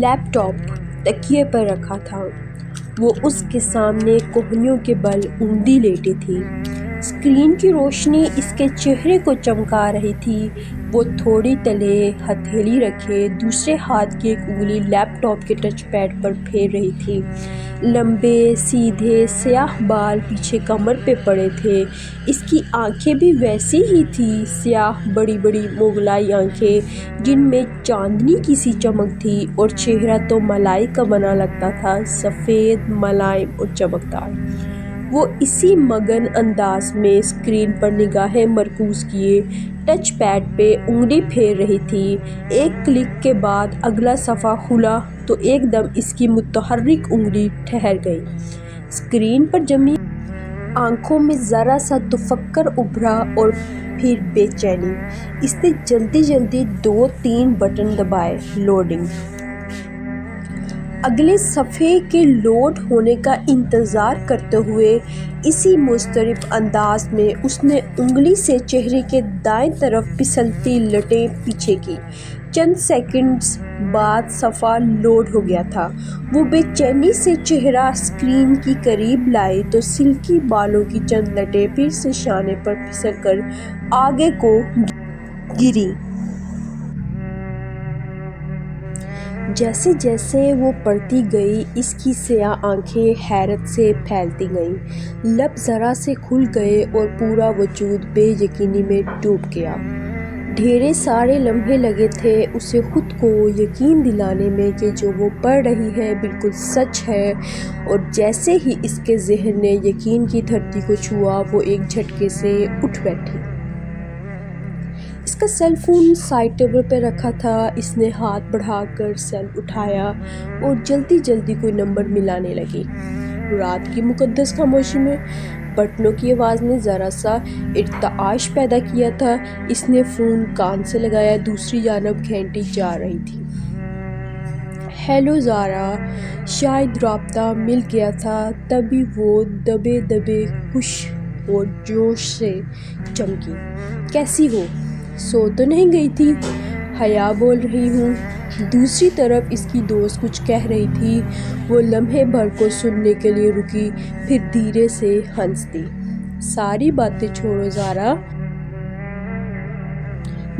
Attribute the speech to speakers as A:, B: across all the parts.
A: لیپ top تکیے پر رکھا تھا۔ وہ اس کے سامنے کوہنیوں کے بل اونگلی لیٹی تھی۔ اسکرین کی روشنی اس کے چہرے کو چمکا رہی تھی۔ وہ تھوڑی تلے ہتھیلی رکھے دوسرے ہاتھ کی ایک انگلی لیپ ٹاپ کے ٹچ پیڈ پر پھیر رہی تھی۔ لمبے سیدھے سیاہ بال پیچھے کمر پہ پڑے تھے۔ اس کی آنکھیں بھی ویسی ہی تھیں، سیاہ بڑی بڑی مغلائی آنکھیں جن میں چاندنی کی سی چمک تھی، اور چہرہ تو ملائی کا بنا لگتا تھا، سفید ملائم اور چمکدار۔ وہ اسی مگن انداز میں اسکرین پر نگاہیں مرکوز کیے ٹچ پیڈ پہ انگلی پھیر رہی تھی۔ ایک کلک کے بعد اگلا صفحہ کھلا تو ایک دم اس کی متحرک انگلی ٹھہر گئی۔ اسکرین پر جمی آنکھوں میں ذرا سا تفکر ابھرا اور پھر بے چینی۔ اس نے جلدی جلدی 2-3 بٹن دبائے۔ لوڈنگ۔ اگلے صفحے کے لوڈ ہونے کا انتظار کرتے ہوئے اسی مضطرب انداز میں اس نے انگلی سے چہرے کے دائیں طرف پھسلتی لٹیں پیچھے کی۔ چند سیکنڈز بعد صفحہ لوڈ ہو گیا تھا۔ وہ بے چینی سے چہرہ اسکرین کی قریب لائی تو سلکی بالوں کی چند لٹیں پھر سے شانے پر پھسل کر آگے کو گریں۔ جیسے جیسے وہ پڑھتی گئی اس کی سیاہ آنکھیں حیرت سے پھیلتی گئیں، لب ذرا سے کھل گئے اور پورا وجود بے یقینی میں ڈوب گیا۔ ڈھیرے سارے لمحے لگے تھے اسے خود کو یقین دلانے میں کہ جو وہ پڑھ رہی ہے بالکل سچ ہے، اور جیسے ہی اس کے ذہن نے یقین کی دھرتی کو چھوا وہ ایک جھٹکے سے اٹھ بیٹھی۔ اس کا سیل فون سائیڈ ٹیبل پہ رکھا تھا۔ اس نے ہاتھ بڑھا کر سیل اٹھایا اور جلدی جلدی کوئی نمبر ملانے لگی۔ رات کی مقدس خاموشی میں بٹنوں کی آواز نے ذرا سا ارتعاش پیدا کیا تھا۔ اس نے فون کان سے لگایا، دوسری جانب گھنٹی جا رہی تھی۔ ہیلو زارا۔ شاید رابطہ مل گیا تھا تبھی وہ دبے دبے خوش اور جوش سے چمکی۔ کیسی ہو؟ سو تو نہیں گئی تھی؟ حیا بول رہی ہوں۔ دوسری طرف اس کی دوست کچھ کہہ رہی تھی۔ وہ لمحے بھر کو سننے کے لیے رکی، پھر دھیرے سے ہنس دی۔ ساری باتیں چھوڑو زارا،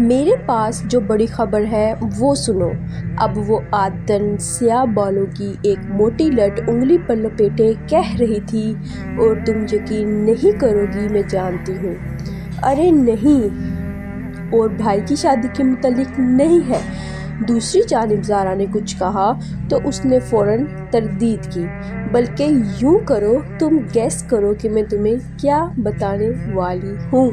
A: میرے پاس جو بڑی خبر ہے وہ سنو۔ اب وہ عادتاً سیاہ بالوں کی ایک موٹی لٹ انگلی پر لپیٹے کہہ رہی تھی، اور تم یقین نہیں کرو گی میں جانتی ہوں۔ ارے نہیں، اور بھائی کی شادی کے متعلق نہیں ہے؟ دوسری جانب زارا نے کچھ کہا تو اس نے فوراً تردید کی، بلکہ یوں کرو تم گیس کرو کہ میں تمہیں کیا بتانے والی ہوں۔